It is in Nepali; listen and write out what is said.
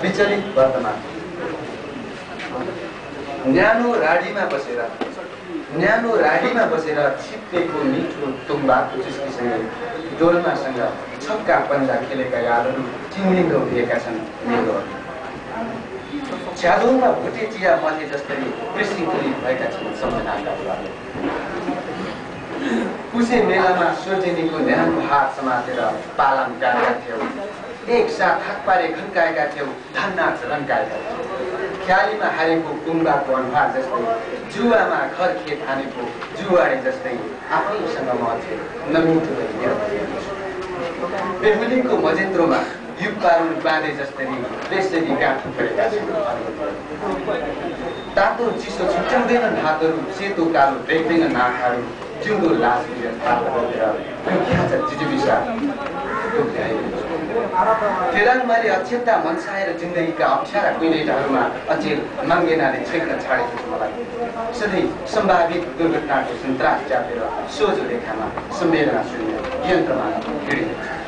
विचलित वर्तमान न्यानो राडीमा बसेर छिप्पेको मिठो तुम्बाको चुस्कीसँगै डोल्मासँग छक्का पन्जा खेलेका यादहरू चिम्लिङ्ग उभिएका छन् मेरो अघि। छ्यादोङमा भुटे चिया मथे जस्तै पृष्ठिकुली भएका छन् सम्झनाका द्वार। पुसे मेलामा सोर्जिनीको न्यानो हात समातेर पालाम गाएका थियौ, एकसाथ हात पारे खन्काएका थियौ, धन्नाच रन्काएका थियौ। ख्यालीमा हारेको कुम्बाको अनुहार जस्तै जुवामा घर खेत हानेको जुवाडे जस्तै आफैसँग म थिएँ नमिठो बेहुलीको मजेन्द्रोमा युगपारुन बाँधे जस्तरी त्यसरी गाँठो परेका छन्। तातो चिसो छुट्याउँदैनन् हातहरू, सेतो कालो देख्दैनन् आँखाहरू, जिउँदो लास चिटिबिसा फेराङमाले अक्षता मनसाएर जिन्दगीका अप्ठ्यारा कुइलेटाहरूमा अचेल माङ्गेनाले छेक्न छाडेको छ मलाई। सधैँ सम्भावित दुर्घटनाको सन्तास च्यापेर सोझो रेखामा सम्वेदना शून्य यन्त्रमा हिँडेको छ।